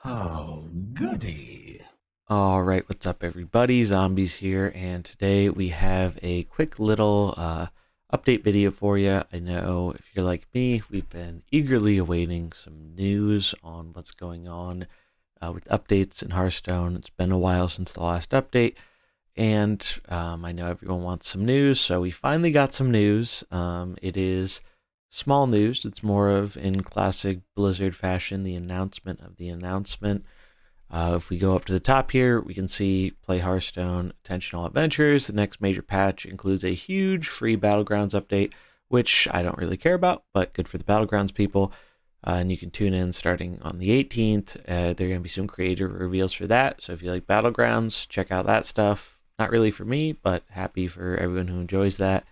Oh, goody. All right, what's up, everybody? Zombies here, and today we have a quick little update video for you. I know if you're like me, we've been eagerly awaiting some news on what's going on with updates in Hearthstone. It's been a while since the last update, and I know everyone wants some news, so we finally got some news. It is small news. It's more of, in classic Blizzard fashion, the announcement of the announcement. If we go up to the top here, we can see Play Hearthstone, Attention All Adventures. The next major patch includes a huge free Battlegrounds update, which I don't really care about, but good for the Battlegrounds people. And you can tune in starting on the 18th. There are going to be some creator reveals for that. So if you like Battlegrounds, check out that stuff. Not really for me, but happy for everyone who enjoys that.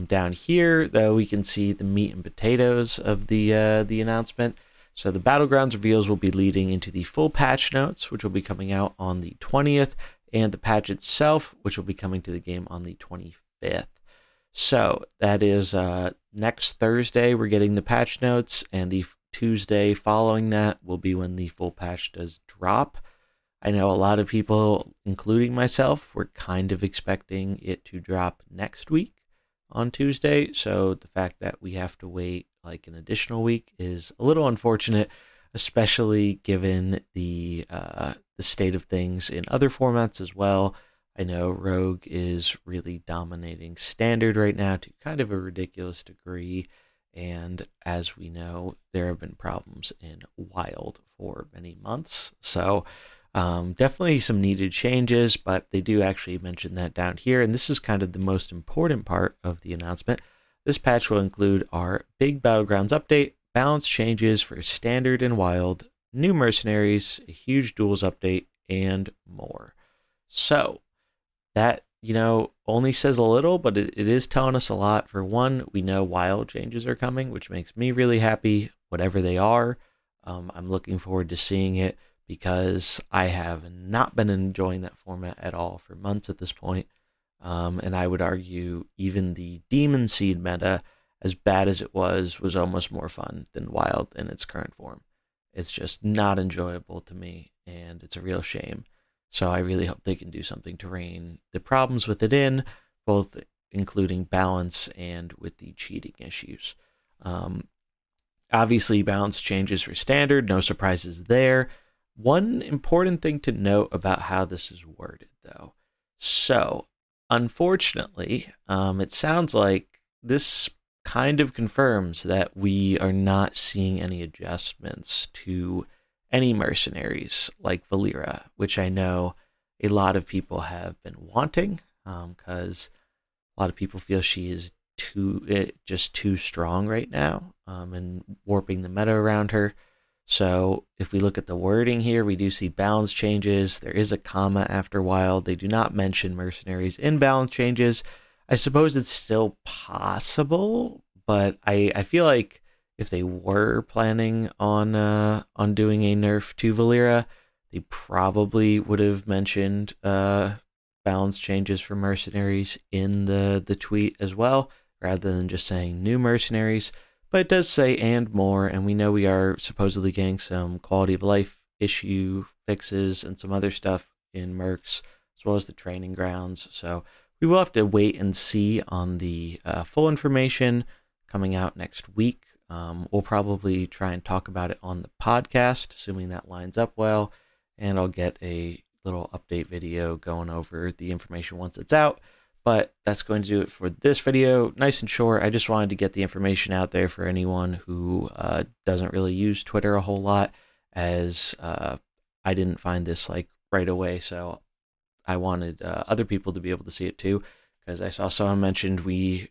Down here, though, we can see the meat and potatoes of the announcement. So the Battlegrounds reveals will be leading into the full patch notes, which will be coming out on the 20th, and the patch itself, which will be coming to the game on the 25th. So that is next Thursday, we're getting the patch notes, and the Tuesday following that will be when the full patch does drop. I know a lot of people, including myself, were kind of expecting it to drop next week on Tuesday, so the fact that we have to wait like an additional week is a little unfortunate, especially given the state of things in other formats as well. I know Rogue is really dominating Standard right now to kind of a ridiculous degree, and as we know, there have been problems in Wild for many months, so definitely some needed changes, but they do actually mention that down here, and this is kind of the most important part of the announcement. This patch will include our big Battlegrounds update, balance changes for Standard and Wild, new Mercenaries, a huge Duels update, and more. So that, only says a little, but it is telling us a lot. For one, we know Wild changes are coming, which makes me really happy, whatever they are. I'm looking forward to seeing it, because I have not been enjoying that format at all for months at this point. And I would argue even the Demon Seed meta, as bad as it was almost more fun than Wild in its current form. It's just not enjoyable to me, and it's a real shame. So I really hope they can do something to rein the problems with it in, both including balance and with the cheating issues. Obviously, balance changes for Standard, no surprises there. One important thing to note about how this is worded, though. So, unfortunately, it sounds like this kind of confirms that we are not seeing any adjustments to any mercenaries like Valeera, which I know a lot of people have been wanting, because a lot of people feel she is just too strong right now, and warping the meta around her. So if we look at the wording here, we do see balance changes. There is a comma after Wild. They do not mention Mercenaries in balance changes. I suppose it's still possible, but I feel like if they were planning on doing a nerf to Valeera, they probably would have mentioned balance changes for Mercenaries in the tweet as well, rather than just saying new Mercenaries. But it does say and more, and we know we are supposedly getting some quality of life issue fixes and some other stuff in Mercs, as well as the training grounds. So we will have to wait and see on the full information coming out next week. We'll probably try and talk about it on the podcast, assuming that lines up well, and I'll get a little update video going over the information once it's out. But that's going to do it for this video. Nice and short. I just wanted to get the information out there for anyone who doesn't really use Twitter a whole lot, as I didn't find this like right away. So I wanted other people to be able to see it too, because I saw someone mentioned we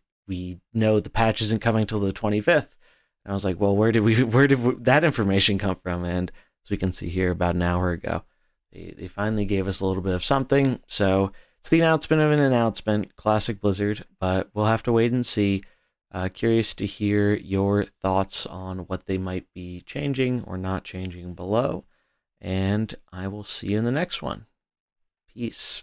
know the patch isn't coming till the 25th. And I was like, well, where did that information come from? And as we can see here, about an hour ago, they finally gave us a little bit of something. So it's the announcement of an announcement, classic Blizzard, but we'll have to wait and see. Curious to hear your thoughts on what they might be changing or not changing below, and I will see you in the next one. Peace.